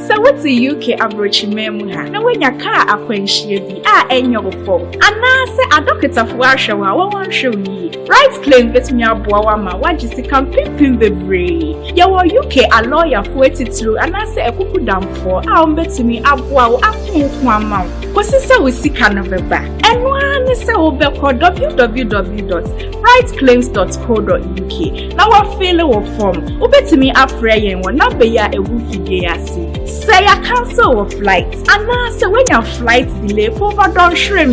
So what's the UK average memoha? Now when your car acquainted be and your phone. And now say a doctor of Washoe, I won't show ye. Rights claim that me a boawama, what you see can pimpin the bray. Your UK a lawyer for it through, and I say a cuckoo down for. I'll bet me a bow up to 1 month. Because it's a we see can of a back. And one is over www.rightsclaims.co.uk. Now I feel a form. Obey me a prayer and one number ya a woofy gay. Say a cancel of flights. And now say when your flight delay for over don't shrimp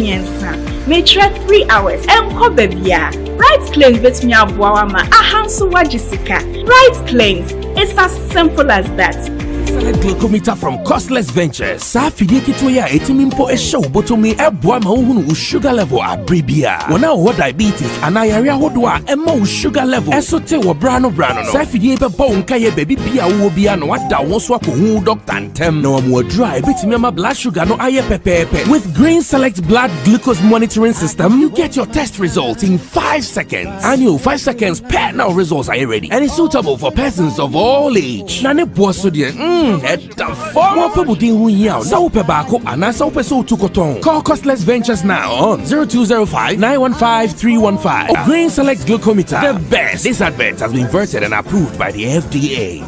may try 3 hours and cover via. Rights claims bet me a boawama a handsome Jessica. Rights claims. It's as simple as that. Select glucometer from Costless Ventures. Safidi kitwaya etimimpo e show botomi eboa ma uhunu sugar level abribia. Wana wo diabetes anayare hodwa emma sugar level. Esote wo brano no. Safidi ebe bo nka ye baby bia wo bia no wada won so akohu doctor ntem. Na wo dry betimi ma blood sugar no aye pepepe. With Green Select blood glucose monitoring system, you get your test results in 5 seconds. And you 5 seconds per now results are ready. And it's suitable for persons of all age. Na ne bo so de at the form of Call Costless Ventures now on 0205-915-315. Green Select Glucometer, the best. This advert has been vetted and approved by the FDA.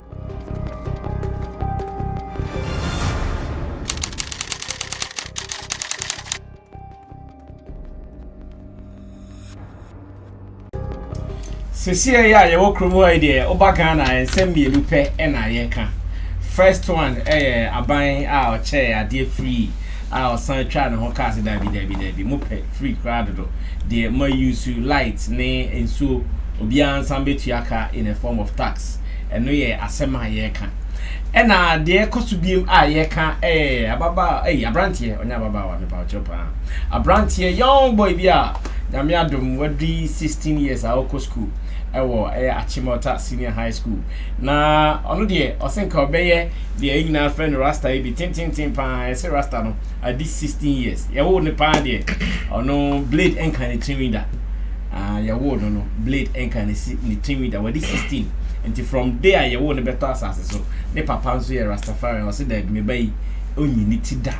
Cecilia, you walk from idea, Obagana, and send me a lupe and I First one, a buying our chair, dear free. Our son trying to hook us, Debbie, Mupe, free crowd, dear, more use to lights, nay, and so, Obian Sambetiaka in a form of tax, and no ye a semi yeka. And dear costume, yeka, a baba, a brantier, or never bow about your pa. A brantier, young boy, via Damiadum, what 16 years, our school. Achimota Senior High School. Na ono de osenka obeye de egina friend Rasta be tin pa say Rasta no at this 16 years. Ya wo ne pa de ono blade enka ne tinwida. Ya wo no blade enka ne tinwida we 16. And from there ya wo ne better asase so ne papa nso ye Rastafari o say that me bai onyi ni ti da.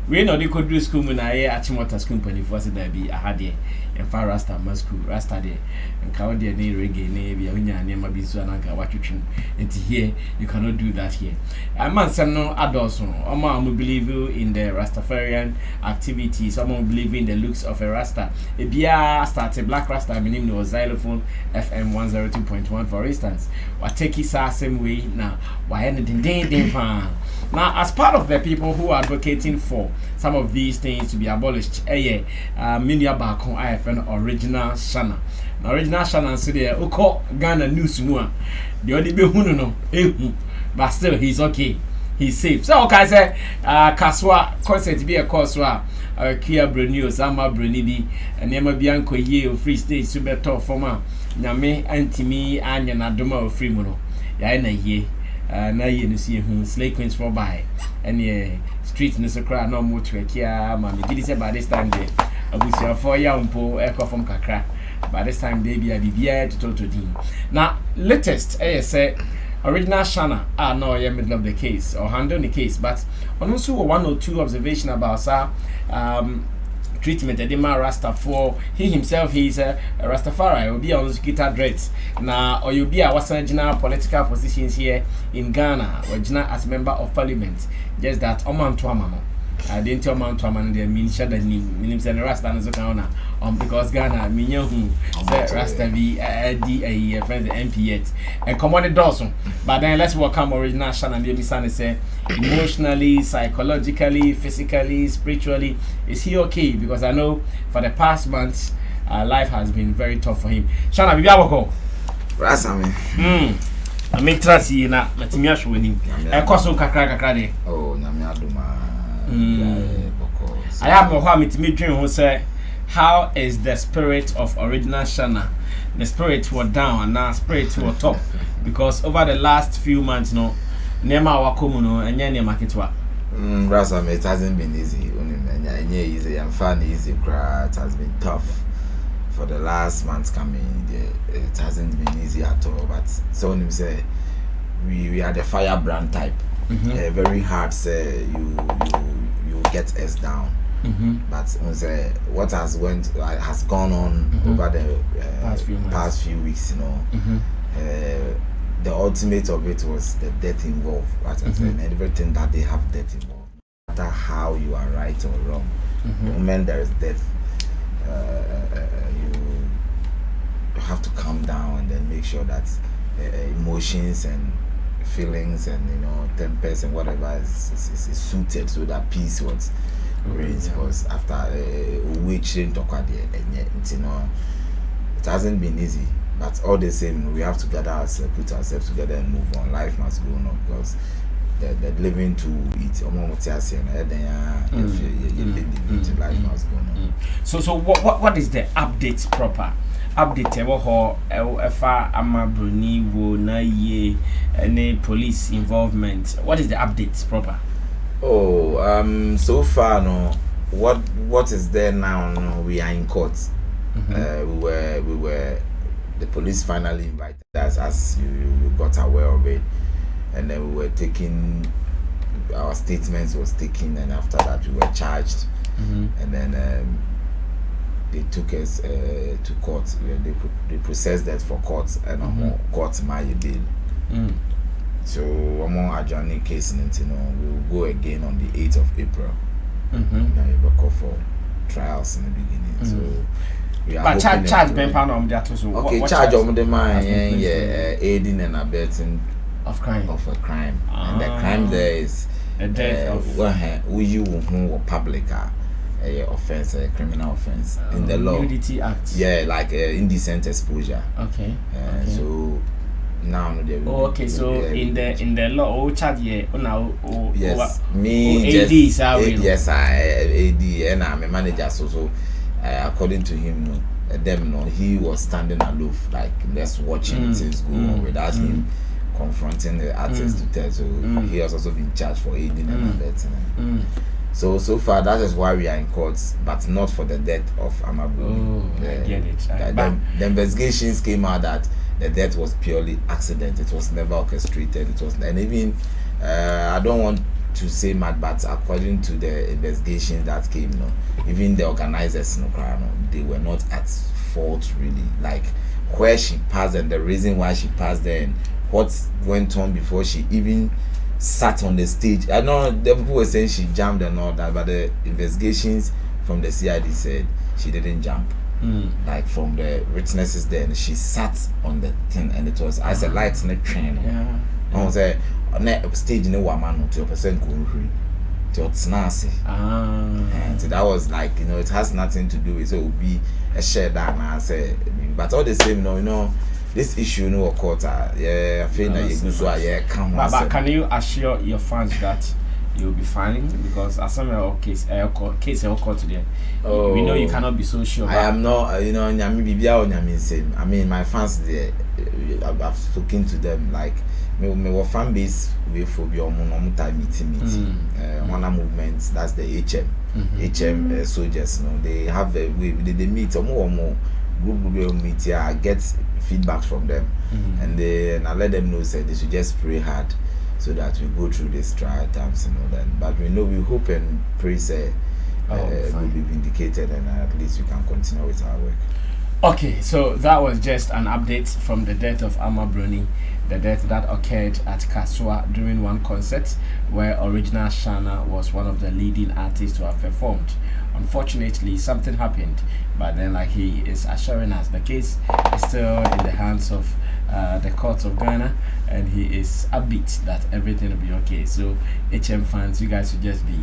We no dey could do school na ye Achimota school company for say that be ahade and far Rasta school Rasta there and count there ne reggae ne bia unya ne ma bi so na ga watwetwem enti here you cannot do that here. Man some no adults no am believe in the Rastafarian activities, some believe in the looks of a Rasta. E bia started Black Rasta my name was Xylophone FM 102.1 for instance. What take it same way now why anything pan. Now, as part of the people who are advocating for some of these things to be abolished, many about IFN original Shana. Now, original Shana said, "Oko Ghana news mua." The only be no, but still he's okay, he's safe. So, okay, I say, Kaswa concert be a Kaswa, Kia Brunio, Sama Brunidi, and Nema Bianco ye of Free State Subeto former Name Antimi Anya Nadoma of Freemono. Yana ye. Na you see who slay queens for by and yeah street in the crowd no more to a kia man did say by this time there I will see 4 young po echo from Kakra by this time they be a BBI to Toto Dean. Now latest say original Shana no yeah middle of the case or handle the case but also 1 or 2 observation about treatment Edema Rasta for he himself he's a Rastafari will be on guitar dreads now or you'll be our original political positions here in Ghana original as member of parliament just that Oman Tuamano I didn't tell man Tuaman the minister that means the Rasta and Zokana because Ghana minyo say Rasta be a friend the MP yet and common Dawson but then let's welcome original Shan and the son say emotionally, psychologically, physically, spiritually is he okay? Because I know for the past months life has been very tough for him. Shana bibi aboko Rasta me I make trust you na matimi ahwe nim e koso kakra de oh na me aduma I have no how matimi dwen ho say how is the spirit of original Shana? The spirit were down and now spirit were top because over the last few months no Nema wakomuno and any marketwa. Rasta, it hasn't been easy. Only easy and fun easy. It has been tough for the last months coming. It hasn't been easy at all. But so say we are the firebrand type. very hard. Say you get us down. But what has gone on over the past few weeks, you know, the ultimate of it was the death involved. What I said, and everything that they have death involved, no matter how you are right or wrong, the moment there is death, you have to calm down and then make sure that emotions and feelings and tempers and whatever is suited so that peace was raised. Because after which it hasn't been easy, but all the same we have to gather ourselves, put ourselves together and move on. Life must go on because the living to it life must go on. So what is the update proper? Update Amabroni wo na ye any police involvement. What is the update proper? So far no, what is there now? No, we are in court. We were the police finally invited us, as you got aware of it, and then we were taking our statements was taken, and after that we were charged, and then they took us to court. They processed that for court, and court my bail. So among adjourning case, we will go again on the 8th of April. Now you will call for trials in the beginning. So we are but charge Ben Panom that also. Okay, charge of the man, aiding and abetting of crime. And the crime there is the death of who public offense, a criminal offense in the law. Nudity Act. Yeah, like indecent exposure. Okay. So now in the law, charge yes, yes, AD and I'm a manager. So according to him, he was standing aloof, like just watching things go on without him confronting the artist to tell. So he has also been charged for aiding and abetting. So far that is why we are in court, but not for the death of Amabu. I get it. The investigations came out that the death was purely accident. It was never orchestrated. It was, and even I don't want to say mad, but according to the investigation that came, even the organizers, they were not at fault really. Like where she passed and the reason why she passed there and what went on before she even sat on the stage. I know the people were saying she jumped and all that, but the investigations from the CID said she didn't jump. Like from the witnesses then she sat on the thing and it was as a light in the train. I was on that stage in the woman to a percent to snazzy. And so that was like, it has nothing to do with it will be a share down. I say, but all the same, this issue no court. I feel that you so come. But can you assure your fans that you'll be fine? Because as some case court today, we know you cannot be so sure. I am not. I mean, my fans there. I've spoken to them like my fan base we phobia meeting. One movement, that's the HM soldiers. They have a way they meet more group meet here. I get feedback from them, and I let them know say they should just pray hard so that we go through these trial times and all that. But we hope and pray say will be vindicated, and at least we can continue with our work. Okay, so that was just an update from the death of Amabroni, the death that occurred at Kaswa during one concert where Original Shana was one of the leading artists to have performed. Unfortunately, something happened, but then like he is assuring us the case is still in the hands of the courts of Ghana, and he is upbeat that everything will be okay. So HM fans, you guys should just be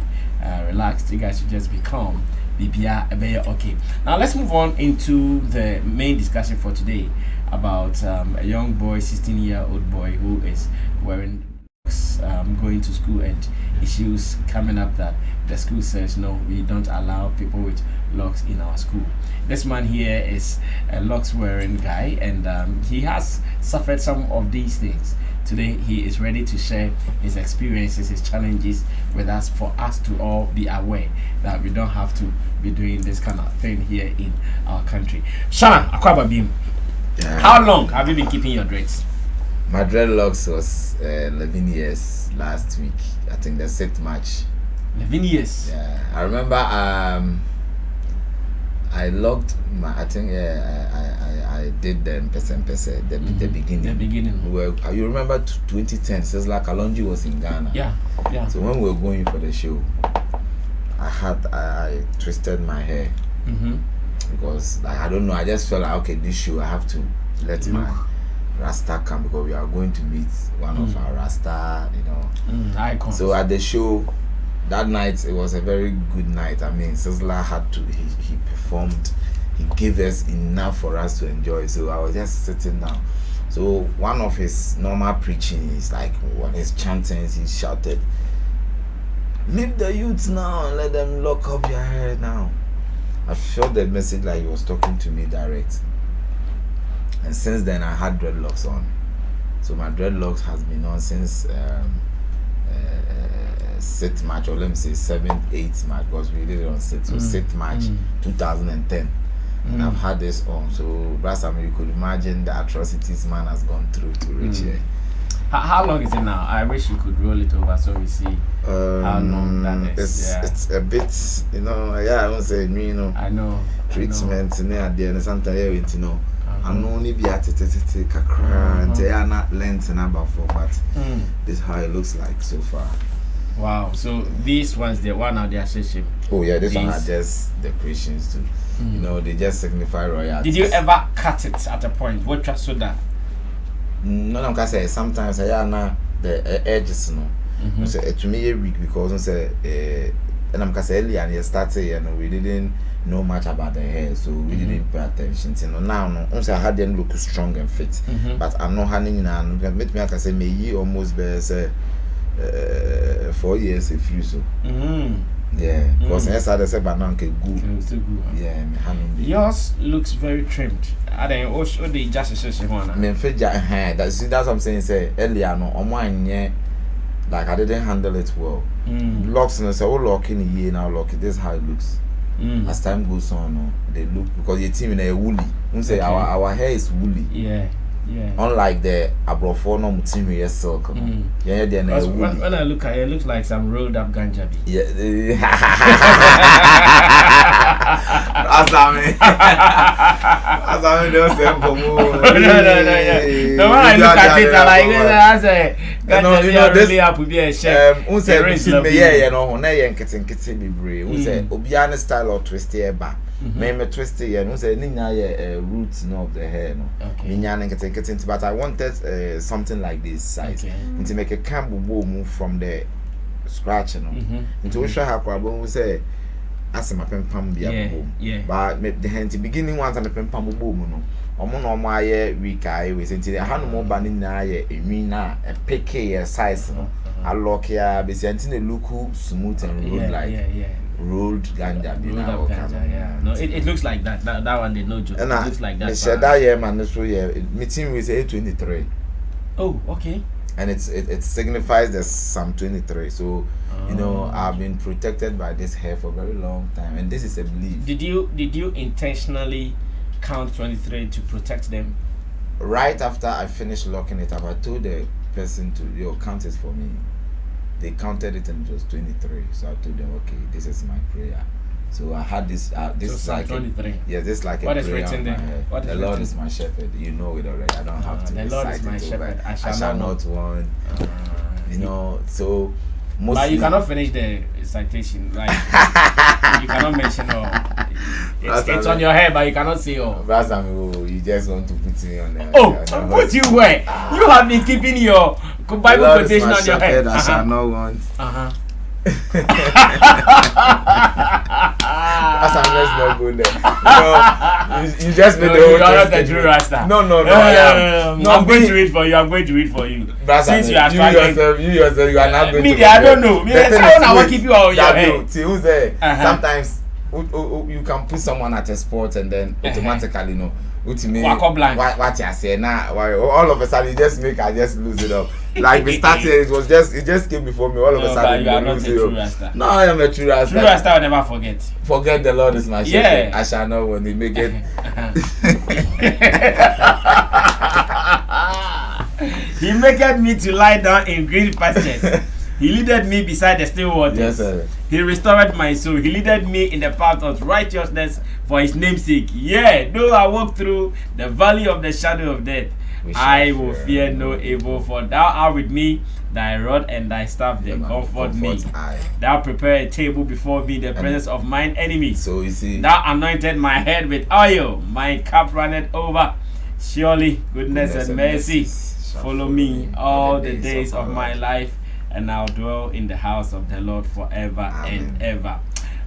relaxed, you guys should just be calm. Okay. Now let's move on into the main discussion for today about a young boy, 16-year-old boy who is wearing going to school, and issues coming up that the school says no, we don't allow people with locks in our school. This man here is a locks wearing guy, and he has suffered some of these things. Today he is ready to share his experiences, his challenges with us, for us to all be aware that we don't have to be doing this kind of thing here in our country. Shana Akwababim, how long have you been keeping your dreads? My dreadlocks was 11 years last week. I think the 6th match. 11 years. Yeah, I remember. I logged my. I think I did the the beginning. The beginning. You remember 2010? Says like Kalonji was in Ghana. Yeah. So when we were going for the show, I twisted my hair because like I don't know. I just felt like okay, this show I have to let my Rasta come because we are going to meet one of our Rasta, icons. So at the show. That night, it was a very good night. I mean, Sizzler had to, he performed, he gave us enough for us to enjoy. So I was just sitting down. So one of his normal preaching is like, when he's chanting, he shouted, "Leave the youths now and let them lock up your hair now." I felt the message like he was talking to me direct. And since then, I had dreadlocks on. So my dreadlocks has been on since 6th March, or let me say 7th, 8th March, because we did it on 6th. So 6th March 2010. And I've had this on. So Rasta, you could imagine the atrocities man has gone through to reach here. How long is it now? I wish you could roll it over so we see how long that is. It's a bit, I won't say me, I know. Treatment in there, and sometimes, I'm only be at it, and they are not length and about for, but this is how it looks like so far. Wow, so these ones, the one out there, shape. Oh yeah, this one are just decorations too. They just signify royalty. Did you ever cut it at a point? What was so that? No, I'm gonna say sometimes I know the edges, So to me a week because I say and I'm gonna say earlier and you started, we didn't know much about the hair, so we didn't pay attention. Now, I had them look strong and fit, but I'm not handing in and make me I can say me almost be say 4 years if you so. Yeah, because I said but now good. Yeah, yours looks very trimmed. I don't know the justice one. That's what I'm saying. Say earlier no, like I didn't handle it well. Locks and say, oh, locking a year now, lock it. This is how it looks. As time goes on, they look because your team in a woolly. Say our hair is woolly. Yeah. Unlike the abrofo no material silk. Yeah, then when I look at it, it looks like some rolled up ganja. Yeah. Asami don't say for no. The when I look at it, I say ganja really up to be a chef. Yeah, na nkete bebre. Say obiane style or twist hair back. Me twist here, no say ninya roots of the hair no. Ninya nkete, but I wanted something like this size. To make a cambo move from the scratch into we show how we say asema pempam bia boom. But the hand beginning ones and pempam boom no. Omo aye week I we say the hanu mo ba ni na ye enwi na e pick size no. I lock here be say look smooth and rolled rolled ganja. No, it looks like that. That one they no joke. It looks like that. Said that year man so meeting with 823. Oh, okay. And it signifies the Psalm 23. So I've been protected by this hair for a very long time, and this is a belief. Did you intentionally count 23 to protect them? Right after I finished locking it up, I told the person to count it for me. They counted it and it was 23. So I told them, okay, this is my prayer. So I had this. This so is like 23. This is like what a is prayer. Written there? What the is Lord written? is my shepherd. You know it already. I don't have to. The Lord is my shepherd. I shall not want. So mostly. But you cannot finish the citation. Like you cannot mention all. It's on your head, but you cannot say all. You just want to put it on there. Put you where? You have been keeping your Bible quotation on your head. I shall not want. Let's not go there. You just made the whole. You are not the true Rasta. No, I'm going to read for you. Since you are trying. You yourself, you are not going to. I don't know. I will keep you on your head. Sometimes you can put someone at a sport and then automatically what you say now, all of a sudden I just lose it up. Like we started, it just came before me. All of a sudden, you are not a true Rasta. No, I am a true Rasta. True Rasta will never forget. Forget the Lord is my shepherd. I shall know when they make it. He maketh me to lie down in green pastures. He leadeth me beside the still waters. Yes, sir. He restored my soul. He leadeth me in the path of righteousness for his name's sake. Yea, though I walk through the valley of the shadow of death, I will fear no evil, for thou art with me. Thy rod and thy staff, they comfort me. Thou prepare a table before me in the presence of mine enemies. So you see, thou anointed my head with oil, my cup runneth over. Surely goodness and mercy follow me all the days of my life, and I'll dwell in the house of the Lord forever and ever.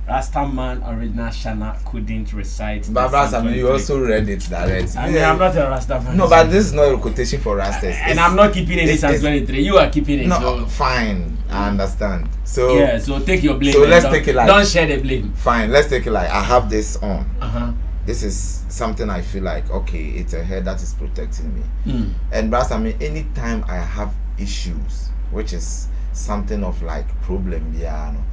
Rasta man original Shana couldn't recite. But Rasta, you also read it direct. I mean, I'm not a Rasta man. No, but this is not a quotation for Rastas. And I'm not keeping it in Psalm 23. You are keeping it. No, so. Fine. I understand. So yeah, so take your blame. So let's take it like. Don't share the blame. Fine, let's take it like I have this on. Uh-huh. This is something I feel like, okay, it's a head that is protecting me. And Rasta, I mean, anytime I have issues, which is something of like problem, yeah, no.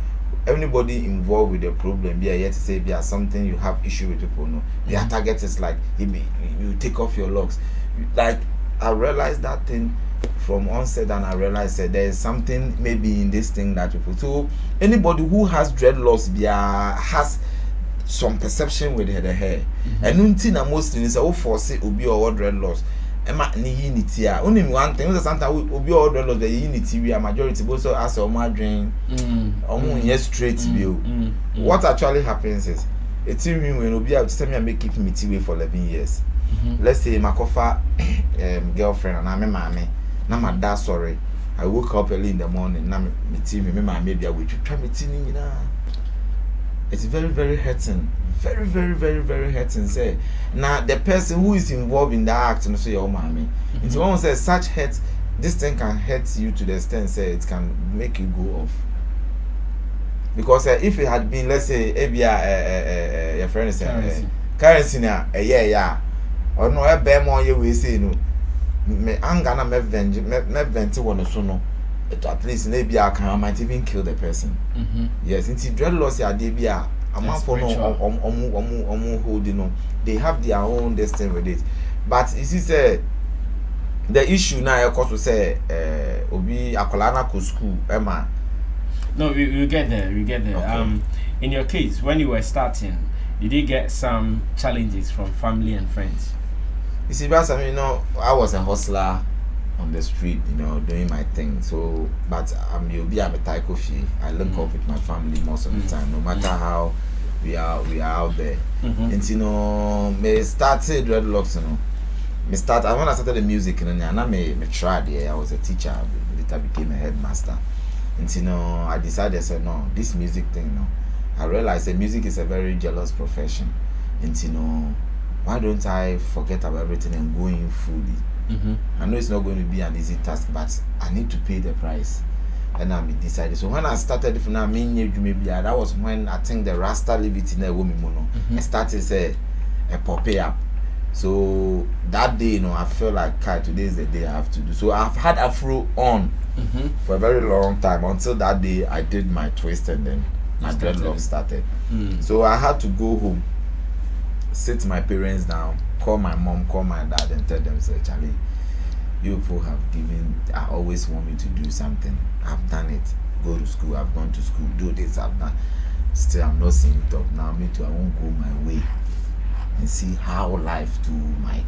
Anybody involved with the problem, yeah, yet to say, yeah, something you have issue with people, no. Their target is like, you take off your locks. Like, I realized that thing from onset, and I realized that there is something maybe in this thing that people. So anybody who has dreadlocks, yeah, has some perception with the hair. And until mostly is all force it will be all dreadlocks. Emma ni unity. Only one thing. Sometimes we be all dreadlocks. The unity we are majority. Also as a margin. Yes, straight view. What actually happens is, it's when we be able to tell me and make it way for 11 years. Let's say my kofa girlfriend and I'm a mommy. Now my dad sorry. I woke up early in the morning. Now me team me maybe I will try me team, you know. It's very, very hurting. Very, very, very, very hurting. Say now the person who is involved in that act and say your mommy. It's one says such hurt, this thing can hurt you to the extent say it can make you go off. Because if it had been, let's say, your friend is currency now, yeah, or no, a bear more you will say no. Me anger na me vent one so no. At least maybe I might even kill the person. Yes, since dreadlocks are they I'm for no holding on. They have their own destiny with it. But you see, say the issue now, of course, we say obi akolana ko school, Emma. No, we get there. We get there. Okay. In your case, when you were starting, did you get some challenges from family and friends? You see, because I mean, I was a hustler on the street, doing my thing. So, but you'll be a taiko fee. I link up with my family most of the time, no matter how we are out there. And me started dreadlocks, Me when I started the music, and I me tried. Yeah, I was a teacher. Later became a headmaster. And I decided, I said, no, this music thing, I realized that music is a very jealous profession. And why don't I forget about everything and go in fully? I know it's not going to be an easy task, but I need to pay the price. And I decided. So when I started, that was when I think the Rasta live it in a woman. I started say a pop up. So that day, I felt like today is the day I have to do. So I've had Afro on for a very long time until that day I did my twist and then my dreadlocks started. So I had to go home, sit my parents down, call my mom, call my dad, and tell them, say, Charlie, you people have I always want me to do something. I've done it. Go to school. I've gone to school. Do this. I've done. Still, I'm not seeing it up now. Me too. I won't go my way and see how life too might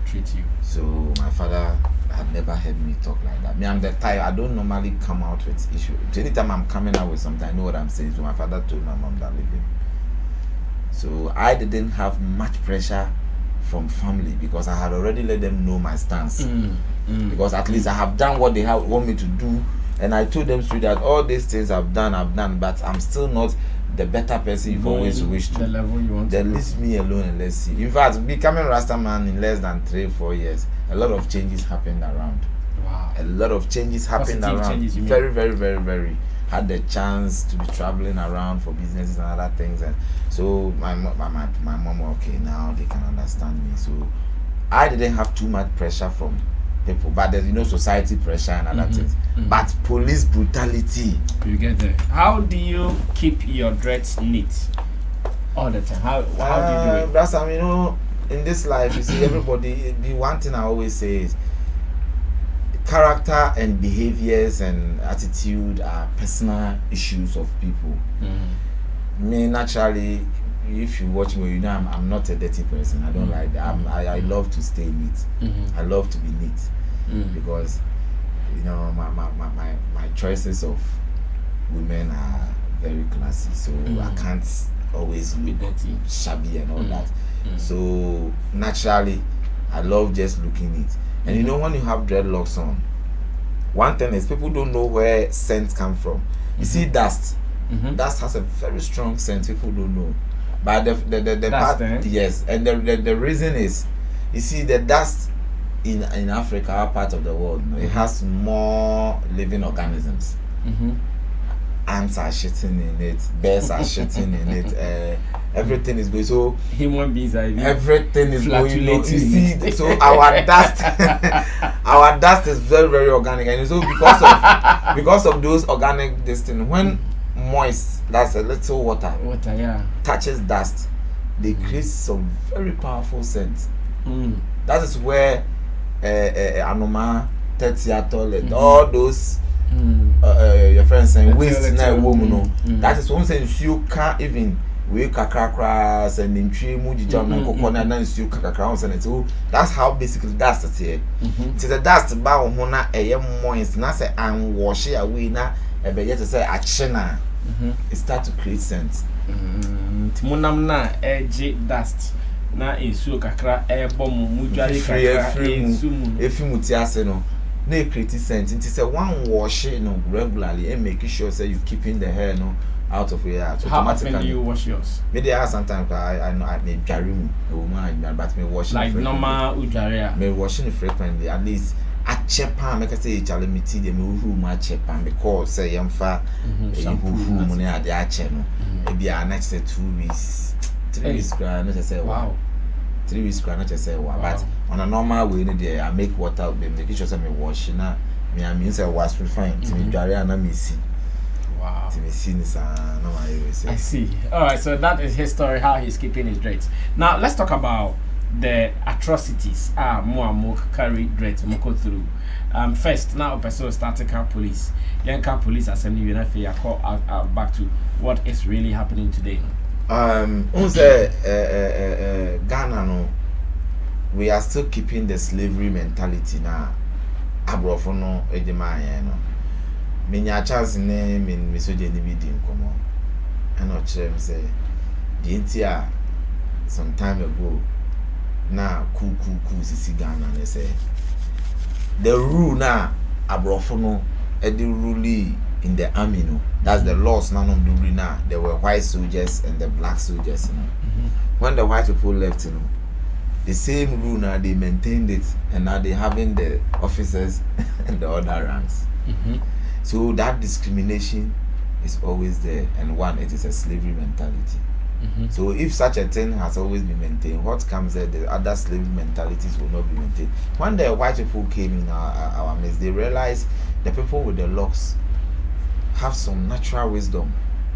treat you. So my father had never heard me talk like that. Me, I'm the type. I don't normally come out with issues. Anytime I'm coming out with something, I know what I'm saying. So my father told my mom that leave him. So I didn't have much pressure from family because I had already let them know my stance. Because at least I have done what they want me to do, and I told them straight that all these things I've done, but I'm still not the better person you've always wished to. The level you want. Then leave me alone and let's see. In fact, becoming Rasta man in less than 3-4 years, a lot of changes happened around. Wow. A lot of changes happened Positive around. Changes, very, very, very, very. Had the chance to be traveling around for businesses and other things, and so my mom, okay, now they can understand me. So I didn't have too much pressure from people, but there's society pressure and other things. But police brutality. You get there. How do you keep your dreads neat all the time? How do you do it? That's in this life, you see, everybody. The one thing I always say is, character and behaviors and attitude are personal issues of people. Me naturally, if you watch me, you know I'm not a dirty person. I don't like that. I love to stay neat. I love to be neat because you know my choices of women are very classy, so I can't always look shabby and all that. So naturally, I love just looking neat. And you know, when you have dreadlocks on, one thing is people don't know where scent come from. You see dust. Dust has a very strong scent. People don't know. But the part, yes, and the reason is, you see, the dust in Africa, our part of the world, it has more living organisms. Ants are shitting in it, bears are shitting in it, everything is going. So human beings are everything is going. You see, so our dust, our dust is very, very organic, and so because of those organic distance, when moist, that's a little water, touches dust, they create some very powerful scents. That is where Anoma, Tetiatol, all those your friends saying waste na woman. That is one saying you can't even we kakra and in tree muji jam na kokona and then you kakra and so that's how basically dust is here. To the dust ba ho na moist na say and wash away na be yet to say achina. It start to create sense. Timunam na edge dust na ensuo kakra bom mudware kakra ensumu efimuti ase no na create sense. It is a one wash no regularly and making sure say you keeping the hair no out of your hair. So how often do you wash yours? Maybe sometimes I know I may carry but me washing like normal udware. Me washing frequently at least. A chepa make say chalimiti de me hu ma chepa because say yemfa hu money ade a che no e bia na say 2 weeks 3 weeks na say wow 3 weeks na say wow but on a normal way no there I make water be make sure say me wash na me I mean say wash fine to me dware na me see wow to me see ni sa na my say I see. All right, so that is his story, how he's keeping his dreads. Now let's talk about the atrocities more carry dreads moko through. First, now person starting car police. Young car police assembly you call out back to what is really happening today. Ghana no, we are still keeping the slavery mentality now. Abrofo no ejema yen no. Menya chance ne me so je ni bi di nkomo. And o chere me say the entia some time ago na cool sisi Ghana ne say the rule na abrofo no edi rule in the army no, that's the laws none of the rule now. There were white soldiers and the black soldiers, you know. When the white people left, you know, the same rule now they maintained it, and now they having the officers and the other ranks. So that discrimination is always there, and one, it is a slavery mentality. So if such a thing has always been maintained, what comes there, the other slavery mentalities will not be maintained. When the white people came in our midst, they realized the people with the locks have some natural wisdom.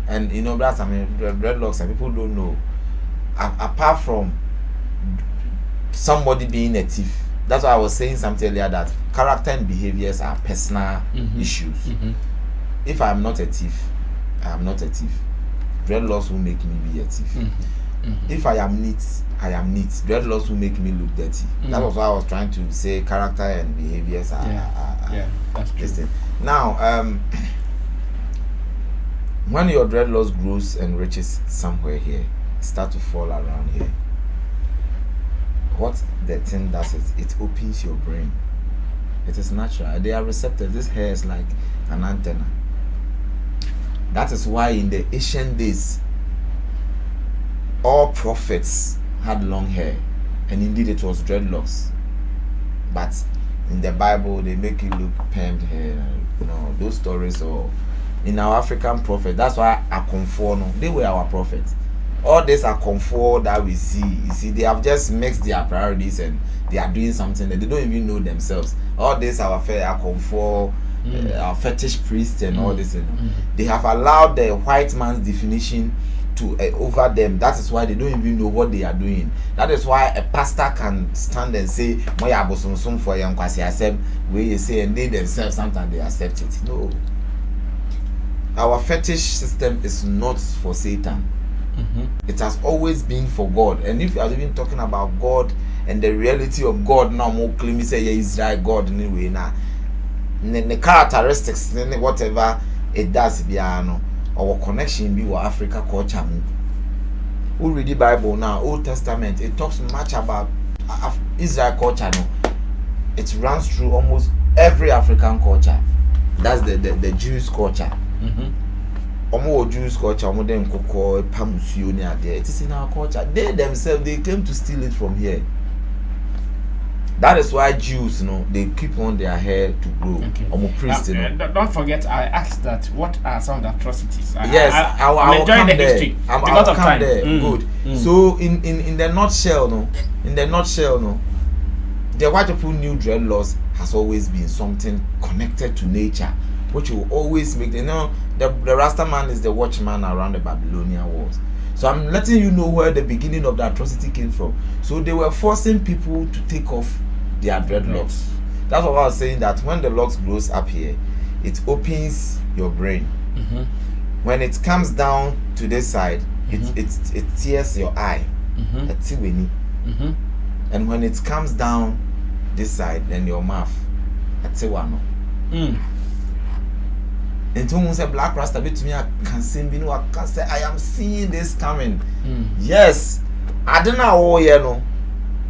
And you know, that's, I mean, dreadlocks, and people don't know, apart from somebody being a thief, that's why I was saying something earlier, that character and behaviors are personal issues. If I'm not a thief, I am not a thief. Dreadlocks will make me be a thief. If I am neat, I am neat. Dreadlocks will make me look dirty. That was what I was trying to say. Character and behaviors are that's true. Now, when your dreadlocks grows and reaches somewhere here, start to fall around here, what the thing does is it opens your brain. It is natural. They are receptive. This hair is like an antenna. That is why in the ancient days, all prophets had long hair, and indeed it was dreadlocks. But in the Bible, they make it look permed hair. You know, those stories. Or in our African prophet, that's why Akonfo, no, they were our prophets. All this Akonfo that we see, you see, they have just mixed their priorities and they are doing something that they don't even know themselves. All this our fair Akonfo, fetish priests and all this. They have allowed the white man's definition to over them. That is why they don't even know what they are doing. That is why a pastor can stand and say, "Moya abosomsom for young kwasi accept," where you say, and they themselves sometimes they accept it. No, our fetish system is not for Satan. It has always been for God. And if you are even talking about God and the reality of God, now more claim say yeah, Israel God anyway now. The characteristics, whatever it does, our connection be with Africa culture. We read the Bible now, Old Testament. It talks much about Israel culture. No, it runs through almost every African culture. That's the Jewish culture. Jewish culture, it is in our culture. They themselves, they came to steal it from here. That is why Jews, they keep on their hair to grow. Priests, don't forget, I asked that what are some of the atrocities? Yes, I'm enjoying the history. Because of time. Good. So in the nutshell, the white people knew dreadlocks has always been something connected to nature, which will always make the Rasta man is the watchman around the Babylonian walls. So I'm letting you know where the beginning of the atrocity came from. So they were forcing people to take off their dreadlocks. That's what I was saying, that when the locks grows up here, it opens your brain. When it comes down to this side, it tears your eye. And when it comes down this side, then your mouth. And someone said Black Rasta bit to me, I can say I am seeing this coming. Yes, I don't know.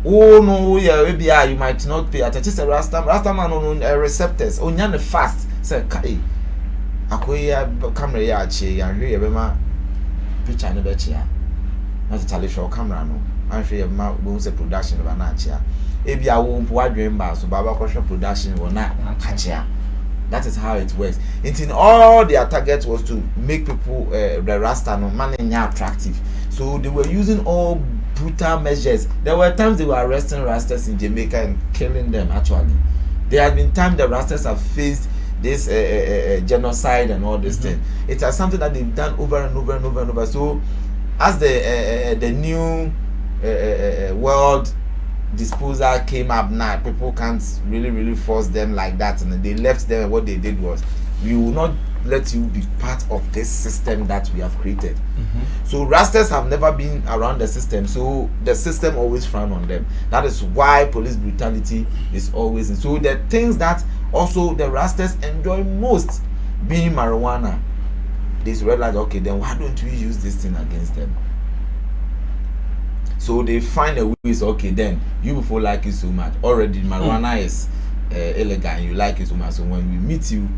Oh no, yeah, maybe you might not pay attention. Just a Rasta man on receptors. On the fast, say, "Kai, akoya camera ya che ya hwe bema picture ne be che ya." Na tale show camera no. An hwe ma bo say production ba na che ya. E bia wo mpo adwen ba so baba ko production wo na che ya. That is how it works. In all their target was to make people the Rasta no man attractive. So they were using all brutal measures. There were times they were arresting Rastas in Jamaica and killing them. Actually, there have been times the Rastas have faced this genocide and all this thing. It is something that they've done over and over and over and over. So as the new world disposal came up now, people can't really force them like that, and they left them. And what they did was, we will not let you be part of this system that we have created. So Rastas have never been around the system, so the system always frown on them. That is why police brutality is always in. So the things that also the Rastas enjoy most, being marijuana, they realize, okay, then why don't we use this thing against them? So they find a way. Is okay, then you people like it so much already. Marijuana is illegal and you like it so much. So when we meet you,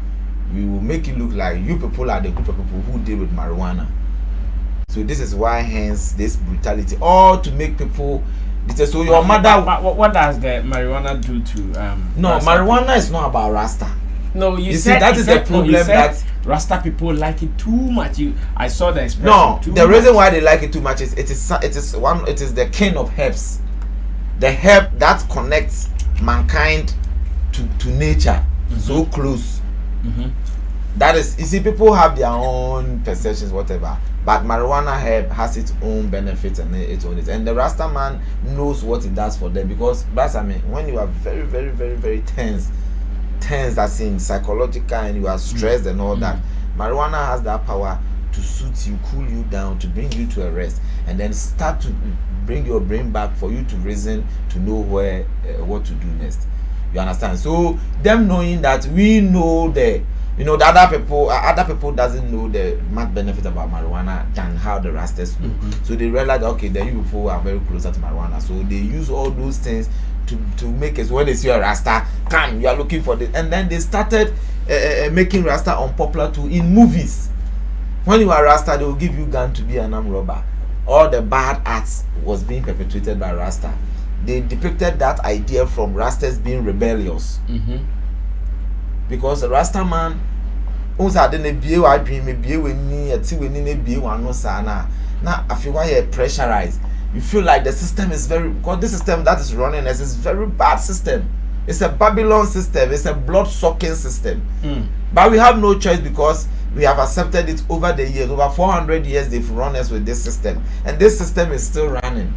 we will make it look like you people are the group of people who deal with marijuana. So this is why, hence this brutality, all to make people. So your mother. What does the marijuana do to? No, Rasta marijuana people? Is not about Rasta. No, you see that is the problem, that Rasta people like it too much. I saw the expression. No, the reason why they like it too much is it is the king of herbs, the herb that connects mankind to nature so close. That is, you see, people have their own perceptions, whatever, but marijuana herb has its own benefits and its own. And the Rasta man knows what it does for them, because when you are very, very, very, very tense, as in psychological, and you are stressed and all that, marijuana has that power to soothe you, cool you down, to bring you to a rest, and then start to bring your brain back for you to reason, to know where what to do next. You understand? So them knowing that we know the other people doesn't know the much benefit about marijuana than how the Rastas know. So they realize, okay, the you people are very closer to marijuana, so they use all those things to make it. When they see a Rasta, come, you are looking for this, and then they started making Rasta unpopular too in movies. When you are Rasta, they will give you gun to be an armed robber. All the bad acts was being perpetrated by Rasta. They depicted that idea from Rastas being rebellious. Because the Rasta man, now I feel why you're pressurized. You feel like the system is because this system that is running as is very bad system. It's a Babylon system. It's a blood-sucking system. But we have no choice because we have accepted it over the years. Over 400 years, they've run us with this system. And this system is still running.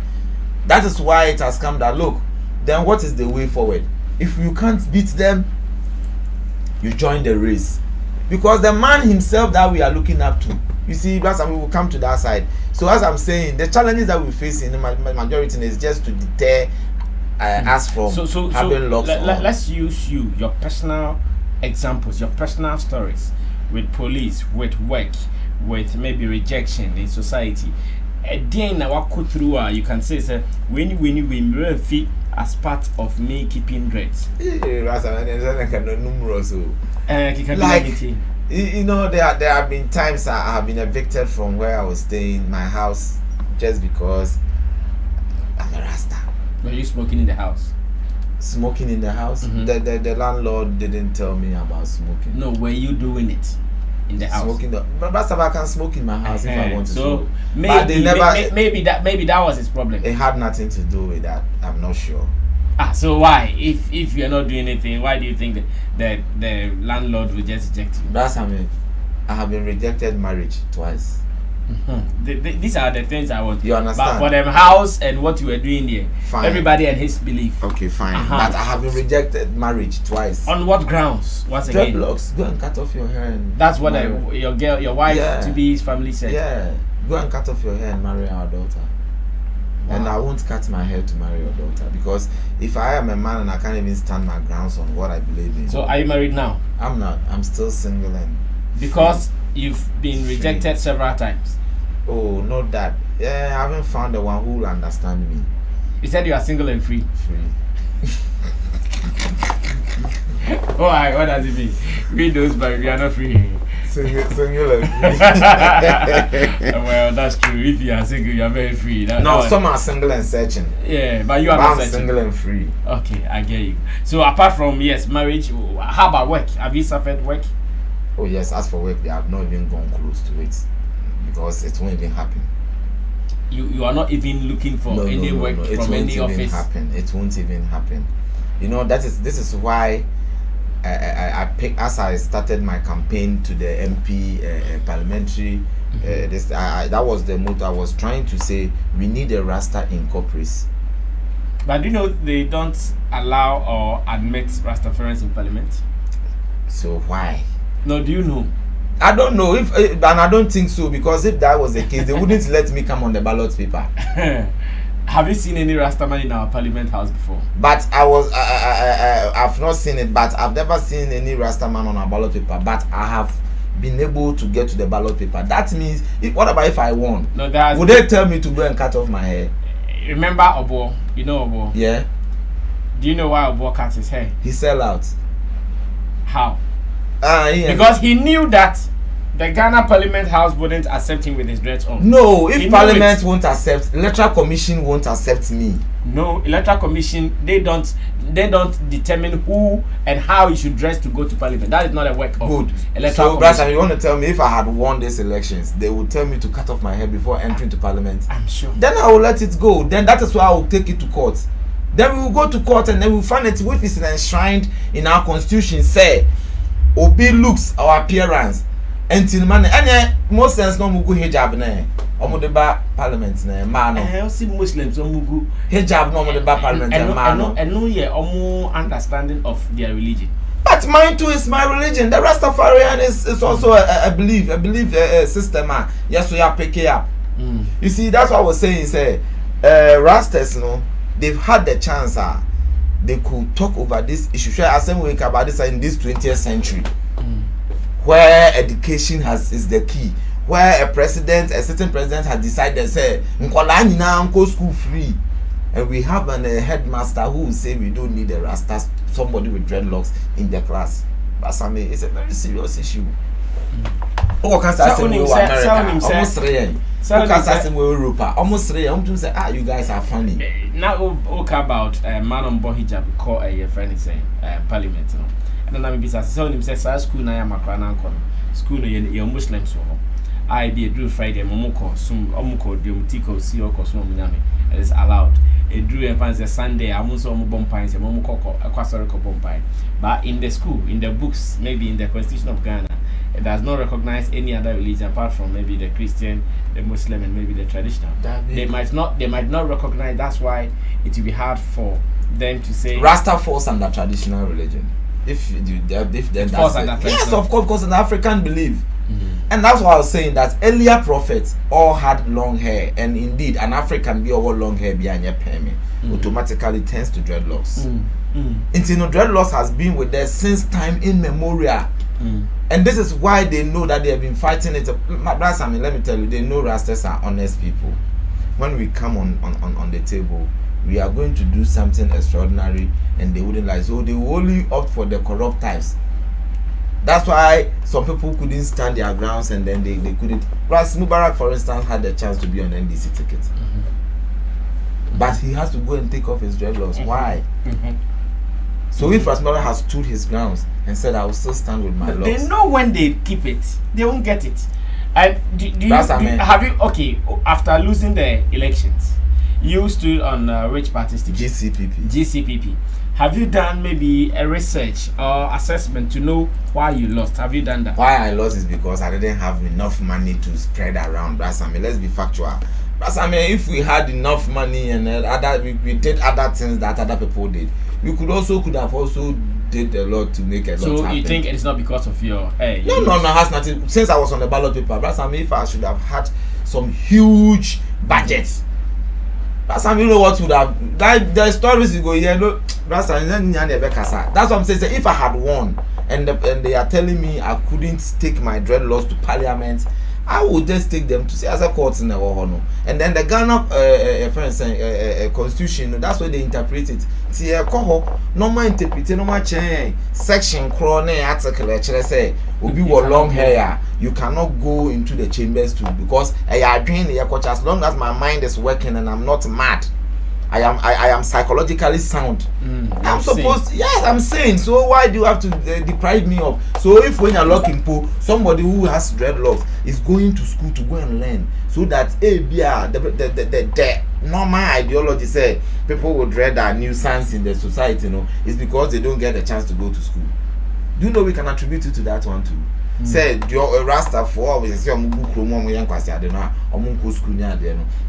That is why it has come that, look, then what is the way forward? If you can't beat them, you join the race. Because the man himself that we are looking up to, you see, we will come to that side. So as I'm saying, the challenges that we face in the majority is just to deter us from having locks on. Let's use your personal examples, your personal stories with police, with work, with maybe rejection in society. Then I walk through, you can say, when we fit as part of me keeping dreads. Like, you know, there have been times I have been evicted from where I was staying, my house, just because I'm a Rasta. Were you smoking in the house? Smoking in the house? The landlord didn't tell me about smoking. No, were you doing it in the house? Smoking but I can smoke in my house if I want to. So smoke. maybe that was his problem. It had nothing to do with that. I'm not sure. So why, if you're not doing anything, why do you think that the landlord will just reject you? That's I mean, I have been rejected marriage twice. These are the things I want. You understand? But for them house and what you were doing there, fine. Everybody and his belief. Okay, fine. But I have been rejected marriage twice. On what grounds? Once again, Dreadlocks. Go and cut off your hair. And that's what your wife to be's family said. Yeah, go and cut off your hair and marry our daughter. Wow. And I won't cut my hair to marry your daughter, because if I am a man and I can't even stand my grounds on what I believe in. So are you married now? I'm not. I'm still single and because you've been rejected several times. Oh, not that. Yeah, I haven't found the one who will understand me. You said you are single and free. Why? What does it mean? Read those, but we are not free. Single and free. Well, that's true. If you are single, you are very free. Some are single and searching. Yeah, but you are not searching. Single and free. Okay, I get you. So apart from marriage, how about work? Have you suffered work? Oh yes, as for work, they have not even gone close to it, because it won't even happen. You are not even looking for any work from any office. It won't even happen. You know, this is why I picked, as I started my campaign to the MP parliamentary. That was the motto. I was trying to say we need a Rasta in corporates. But do you know they don't allow or admit Rastafarians in parliament? So why? No, do you know? I don't know and I don't think so, because if that was the case, they wouldn't let me come on the ballot paper. Have you seen any Rastaman in our parliament house before? But I've not seen it, but I've never seen any Rastaman on our ballot paper. But I have been able to get to the ballot paper. That means, what about if I won? No, would they tell me to go and cut off my hair? Remember Obo? You know Obo? Yeah. Do you know why Obo cut his hair? He sell out. How? Yeah. Because he knew that the Ghana Parliament House wouldn't accept him with his dreads on. No, if Parliament won't accept, Electoral Commission won't accept me. No, Electoral Commission, they don't determine who and how you should dress to go to Parliament. That is not a work of Electoral Commission. So, you want to tell me if I had won these elections, they would tell me to cut off my hair before entering to Parliament? I'm sure. Then I will let it go. Then that is why I will take it to court. Then we will go to court and then we will find it which is enshrined in our constitution. Say, Obi looks our appearance. Until man, and most sense no mugu hijab na. Omo de ba parliament na man no. See Muslims no mugu hijab no omo de ba parliament na man no. And no ye omo understanding of their religion. But mine too is my religion. The Rastafarian is also a belief system. Yes, we are picking up. You see, that's what I was saying. Say, Rastas, they've had the chance. They could talk over this issue. Share assembly about this in this 20th century. Where education is the key, where a certain president has decided, say, go school free, and we have a headmaster who will say we don't need a Rasta, somebody with dreadlocks in the class. But Sammy, it's a very serious issue. Almost you guys are funny. Now, about man on Bohijab, call a friend is saying parliament. And then I saw him say, school na makwana nkɔ school no ye Muslims wɔ hɔ. I be do Friday momoko some omoko demtiko see okɔ so munyame. It is allowed. drew and fancy Sunday. I'm also bompine, say Momoko, Aquasorico bompine. But in the school, in the books, maybe in the Constitution of Ghana, it does not recognize any other religion apart from maybe the Christian, the Muslim, and maybe the traditional. They might not recognize. That's why it will be hard for them to say Rasta falls under traditional religion. If then falls under yes, of course, because an African belief. And that's why I was saying that earlier prophets all had long hair, and indeed an African be over long hair behind your payment automatically turns to dreadlocks. Dreadlocks has been with them since time immemorial. And this is why they know that they have been fighting it. That's, I mean, let me tell you, they know Rastas are honest people. When we come on the table, we are going to do something extraordinary, and they wouldn't like. So they will only opt for the corrupt types. That's why some people couldn't stand their grounds, and then they couldn't. Ras Mubarak, for instance, had the chance to be on NDC ticket. But he has to go and take off his dreadlocks. Why? So if Ras Mubarak has stood his grounds and said, I will still stand with my locks. They know when they keep it, they won't get it. And have you, okay, after losing the elections, you stood on which party stick? GCPP. Have you done maybe a research or assessment to know why you lost? Have you done that? Why I lost is because I didn't have enough money to spread around. Let's be factual. If we had enough money and we did other things that other people did, we could have also did a lot to make a lot happen. So you think it's not because of your No, has nothing. Since I was on the ballot paper, if I should have had some huge budgets, you know what would have, like the stories you go here, that's what I'm saying. If I had won and they are telling me I couldn't take my dreadlocks to parliament, I would just take them to see as a court in the Ohono. And then the Ghana constitution, that's why they interpret it. See, normal interpretation, normal change section, crone article, say, will be long hair. You cannot go into the chambers too, because I are doing the coach as long as my mind is working and I'm not mad. I am psychologically sound. I'm supposed, yes, I'm sane. So why do you have to deprive me of? So if when you're locking po, somebody who has dreadlocks is going to school to go and learn, so that the normal ideology say people will dread a nuisance in the society, is because they don't get a chance to go to school. Do you know we can attribute it to that one too? Say you're a Rasta for we say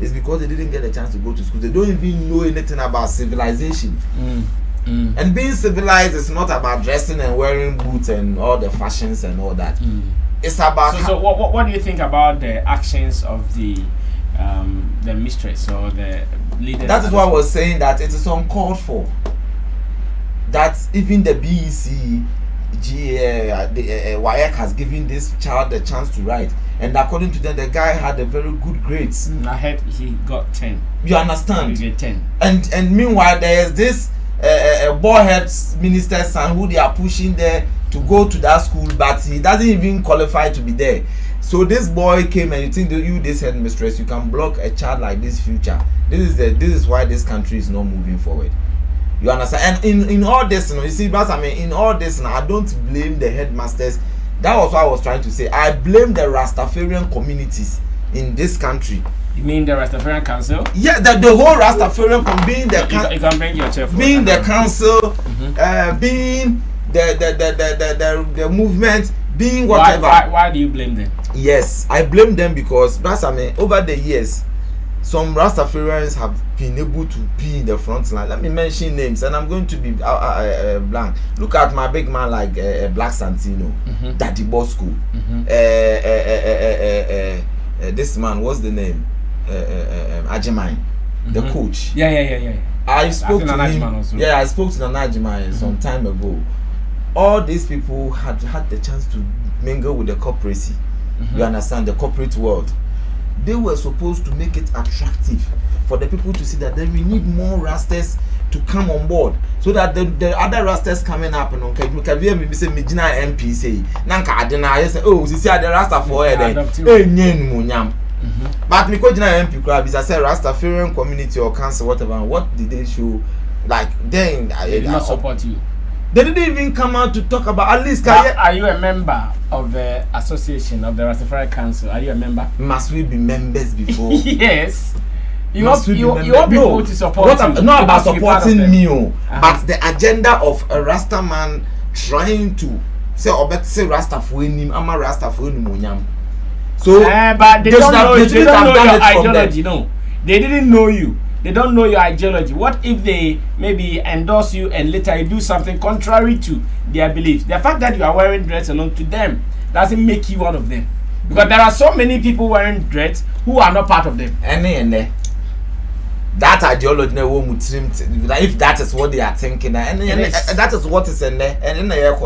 it's because they didn't get a chance to go to school. They don't even know anything about civilization. And being civilized is not about dressing and wearing boots and all the fashions and all that. It's about so what do you think about the actions of the mistress or the leader? That is why I was saying that it is uncalled for. That even the BEC WAEC has given this child the chance to write, and according to them, the guy had a very good grades. I heard he got 10. You understand? He got 10. And meanwhile, there is this boyhead minister's son who they are pushing there to go to that school, but he doesn't even qualify to be there. So this boy came, and you think that you, this headmistress, you can block a child like this future. This is why this country is not moving forward. You understand? And in all this, you see, but in all this, I don't blame the headmasters. That was what I was trying to say. I blame the Rastafarian communities in this country. You mean the Rastafarian Council? Yeah, the whole Rastafarian being the you can bring your chair being the council, being the movement, being whatever. Why do you blame them? Yes, I blame them because over the years, some Rastafarians have been able to be in the front line. Let me mention names, and I'm going to be blank. Look at my big man like Black Santino, Daddy Bosco. This man, what's the name? Ajimai, the coach. Yeah. I spoke to him. Yeah, I spoke to Ajimai some time ago. All these people had the chance to mingle with the corporacy. You understand, the corporate world. They were supposed to make it attractive for the people to see that then we need more Rastas to come on board, so that the other Rastas coming up, maybe say Mijina MP say Nanka Adena say, oh, see the Rasta for but Mikojina MP club is I say Rastafarian community or council, whatever. What did they show? Like then they did not support you. They didn't even come out to talk about at least. Are you a member of the association of the Rastafari Council? Are you a member? Must we be members before? Yes. You want people to support you. Not about supporting me, but the agenda of a Rasta man trying to say Rasta for him, I'm a Rasta for him. So, but they don't know your ideology. No, they didn't know you. They don't know your ideology. What if they maybe endorse you and later you do something contrary to their beliefs? The fact that you are wearing dreads alone to them doesn't make you one of them. Because there are so many people wearing dreads who are not part of them. That ideology, if that is what they are thinking, and that is what is in there, and in the air,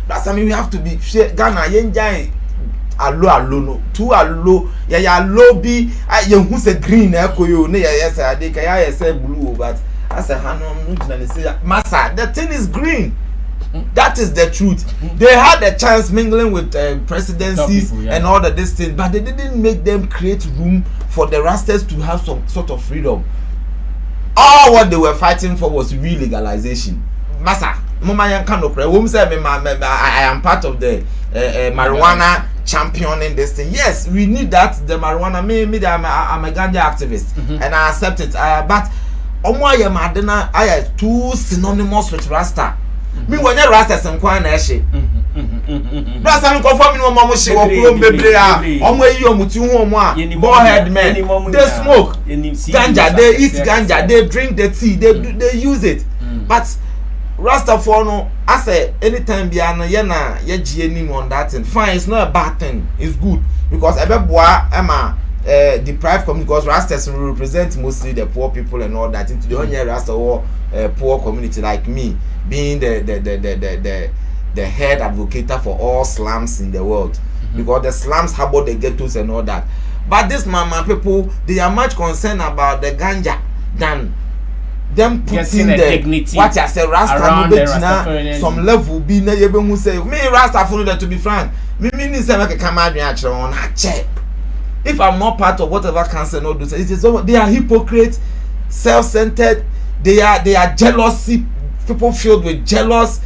that's I mean, we have to be Ghana, allo no two allo ya low be who say green echo you yes I think I say blue, but I say massa the thing is green. That is the truth. They had a chance mingling with presidencies people, and all of this thing, but they didn't make them create room for the Rastas to have some sort of freedom. All what they were fighting for was re-legalization. Massa, I am part of the marijuana championing this thing. Yes, we need that. The marijuana, I'm a ganja activist, and I accept it. But I are too synonymous with Rasta. Me when you Rasta some kwan na ehye. Rasta me confirm no mama she wo kuro bebre a omo yi omuti hu omo a boyhead men they smoke ganja, they eat ganja, they drink the tea, they use it. But Rasta for no I say anytime bia no ye na ye gie nim on that thing, fine, it's not a bad thing, it's good, because ebeboa ema deprived community, because Rastas represent mostly the poor people and all that, into the only Rasta or poor community like me, being the head advocate for all slums in the world, because the slums harbor the ghettos and all that. But this mama people, they are much concerned about the ganja than them putting the dignity. What I say, Rasta no some level be na yebe who say me Rasta for that, to be frank. Me say make come out on a check. If I'm not part of whatever cancer no do, it is they are hypocrites, self-centered. They are jealousy, people filled with jealous,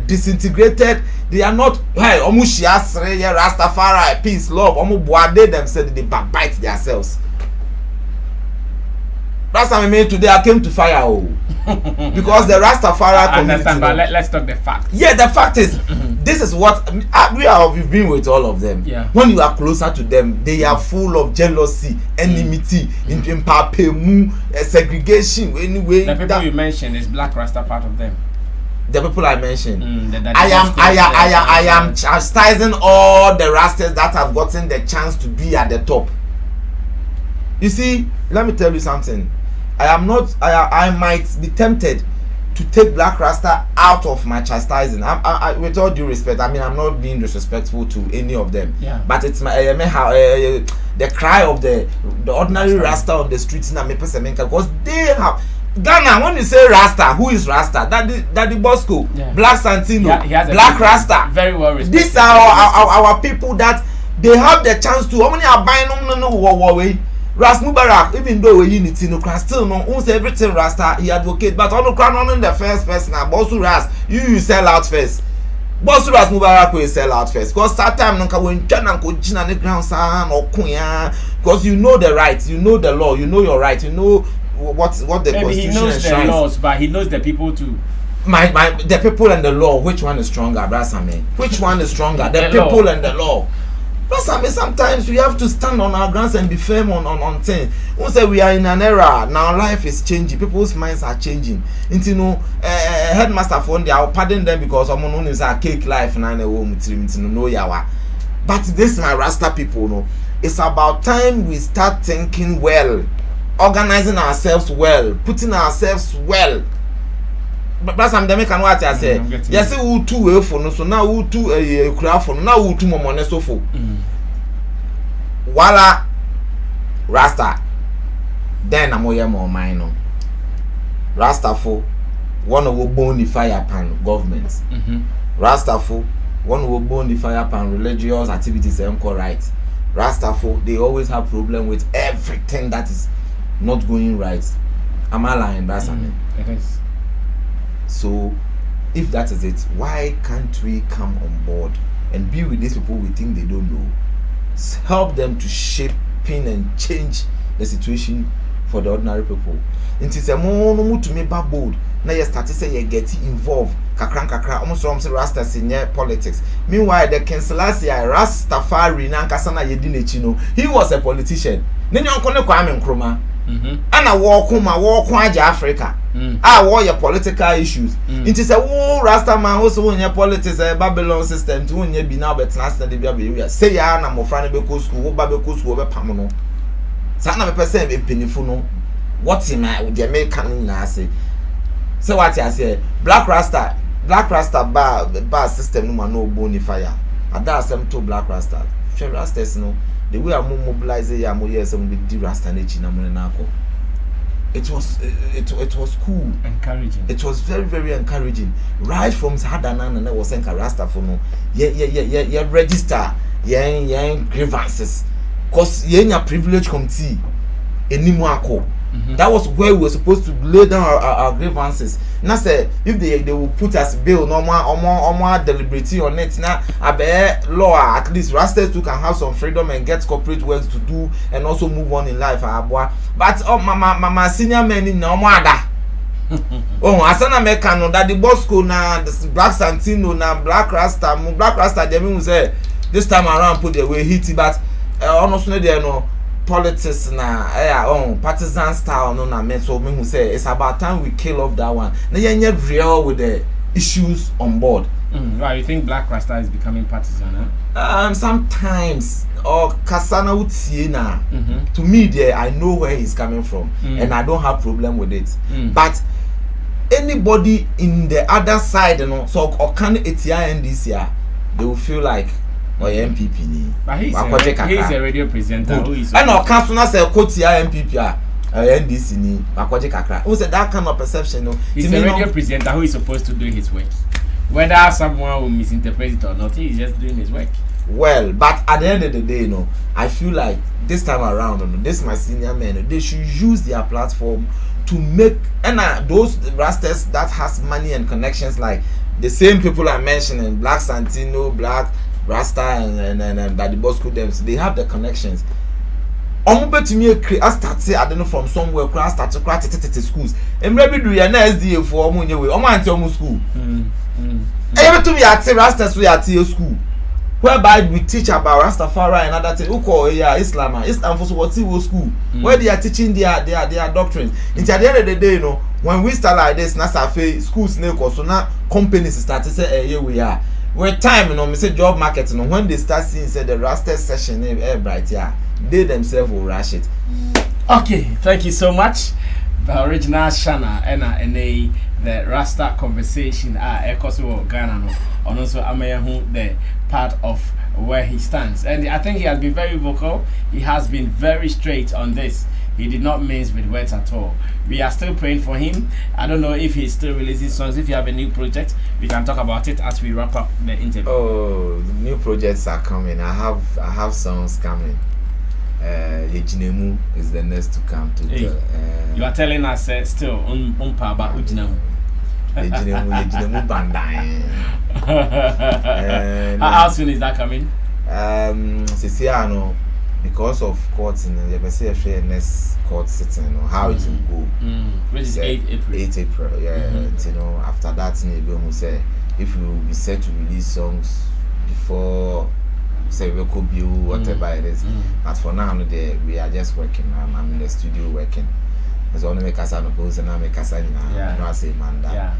disintegrated. They are not hey Rastafari, peace, love. They themselves they bite themselves. Last time I made today, I came to fire because the Rastafari community. Understand, but let's talk the facts. Yeah, the fact is, this is what we've been with all of them. Yeah. When you are closer to them, they are full of jealousy, enmity, segregation. Anyway, the people you mentioned is Black Rasta part of them. The people I mentioned. I am chastising all the Rastas that have gotten the chance to be at the top. You see, let me tell you something. I might be tempted to take Black Rasta out of my chastising. I with all due respect, I mean, I'm not being disrespectful to any of them. Yeah. But it's my the cry of the ordinary Rasta on the streets in America, because they have Ghana. When you say Rasta, who is Rasta? Daddy Bosco, yeah. Black Santino, Black Rasta. Very well respected. These are our people that they have the chance to. How many are buying no Ras Mubarak, even though we unity no class still no owns everything Rasta, he advocate, but on the crown on the first person now Bosu Ras, you sell out first. Bosu Ras Mubarak will sell out first. Because that time no when Chana ko jina the ground san or kunya, because you know the rights, you know the law, you know your rights, you know what the maybe constitution he knows enshrines. The laws, but he knows the people too. The people and the law, which one is stronger, Brasame? Which one is stronger? The people law. And the law. Brasame, sometimes we have to stand on our grounds and be firm on things. We say we are in an era now. Life is changing. People's minds are changing. Into headmaster for them, I'll pardon them because I'm known as a cake life now. But this is my Rasta people. No, it's about time we start thinking well, organizing ourselves well, putting ourselves well. But some them can what I say. Yes, who too well for no, so now who too a crowd for now who too more so for. Wala Rasta. Then I'm more minor. Rasta for one of the fire pan governments. Rasta for one of the fire pan religious activities and right. Rasta for they always have problem with everything that is not going right. Am I lying, Rasta? It is. So, if that is it, why can't we come on board and be with these people we think they don't know? Help them to shape in and change the situation for the ordinary people. It is a more to me bold. Now you start to say you get involved. Kakra, almost from Rasta senior politics. Meanwhile, the Kenselassie Rastafari Nankasana Yedinechino, he was a politician. Then you uncle Kwame Nkrumah. And I walk Africa. I war your political issues. It is a war Rasta man also in your politics, a Babylon system to win be now, but last the baby. Say, ya, I'm a friend of school, Babaco school, Pamano. Sana percent a pennyfuno. What's in my with the American Nasi? So what I say, Black Rasta bar system no bony fire. I that's them to Black Rasta. Sure Rastas no. The way I mobilizing ya mo yes with the Rasta nature na monenako. It was cool, encouraging. It was very, very encouraging. Right from Hadanan and I was saying Rasta for no. Yeah, register. Yeah, grievances. Cause yeah, privilege committee. Anymore. That was where we were supposed to lay down our grievances. Now say if they will put us bill no more deliberating on it now a law at least Rastas too can have some freedom and get corporate works to do and also move on in life. But mama senior men in no more that. Oh, asana mekano that the Bosco na the Black Santino na Black Rasta they mean say this time around put the way hit but honestly there no politics na partisan style no na me so me who say it's about time we kill off that one. Na you real with the issues on board. Right, you think Black Rasta is becoming partisan, huh? Sometimes or Kasana Utsiena. To me there I know where he's coming from and I don't have problem with it. But anybody in the other side, so or can ATI this year, they will feel like or MPP ni. But he's a radio presenter. Who is and or councillor say Kotia MPP NDC ni Makoje Kakra. Who said that kind of perception? No, he's a radio presenter who is supposed to do his work. Whether someone will misinterpret it or not, he is just doing his work. Well, but at the end of the day, I feel like this time around, this my senior men, they should use their platform to make those Rastas that has money and connections, like the same people I mentioned, Black Santino, Black Rasta and that the Bosco them, so they have the connections. To me, I start I don't know from somewhere. I start to crack schools. And maybe do your SDA for way. I'm school. Every to me at Rastas we at your school, whereby we teach about Rastafari and other things. Islam for what school where they are teaching their doctrines. Until at the end of the day, when we start like this, Nasafe schools so now companies start to say, here we are. With time, me say job market, when they start seeing say the Rasta session bright, they themselves will rush it. Okay, thank you so much. The original Shana and the Rasta conversation Ekoso Ghana and also Amayahu the part of where he stands. And I think he has been very vocal. He has been very straight on this. He did not mince with words at all. We are still praying for him. I don't know if he's still releasing songs. If you have a new project, we can talk about it as we wrap up the interview. Oh, new projects are coming. I have songs coming. Ejinemu is the next to come. You are telling us still umpa about Ujinemu. Ejinemu Bandai. How soon is that coming? Because of courts in the next court sitting, how it will go. Which is 8 April. 8 April, yeah. After that, we say if we will be set to release songs before, say we could be whatever it is. But for now, we are just working. I'm in the studio working. So I make us an opposing, I make us an say man that.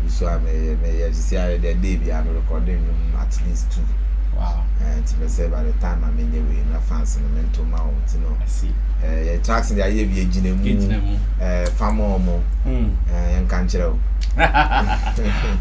So I may see the day I'm recording at least 2. Wow. To say by the time I'm in the way, my fans in the mental mount, I see. Tracks in the idea of Jinemu, Famomo, and Canchero.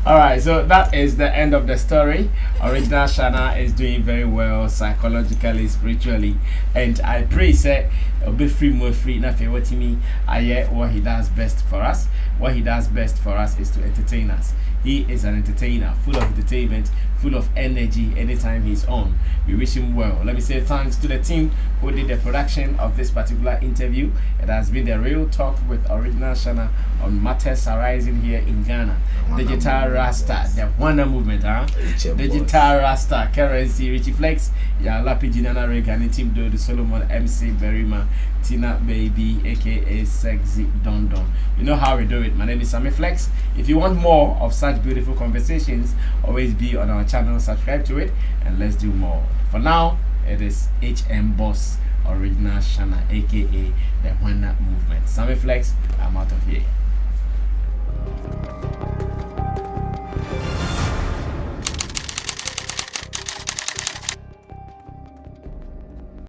Alright, so that is the end of the story. Original Shana is doing very well psychologically, spiritually, and I pray say it'll be free, more free. Nothing what me. What he does best for us. What he does best for us is to entertain us. He is an entertainer, full of entertainment, full of energy anytime he's on. We wish him well. Let me say thanks to the team who did the production of this particular interview. It has been the real talk with Original Shana on matters arising here in Ghana. Digital Rasta, the Wonder Movement, Digital Rasta, Currency, Richie Flex, Lapi Jinana Regani, Team Do, the Solomon, MC Berima, Tina Baby, aka Sexy Don Don. You know how we do it. My name is Sammy Flex. If you want more of such beautiful conversations, always be on our channel, subscribe to it, and let's do more. For now, it is HM Boss Original Shana, aka the Wonder Movement. Sammy Flex, I'm out of here.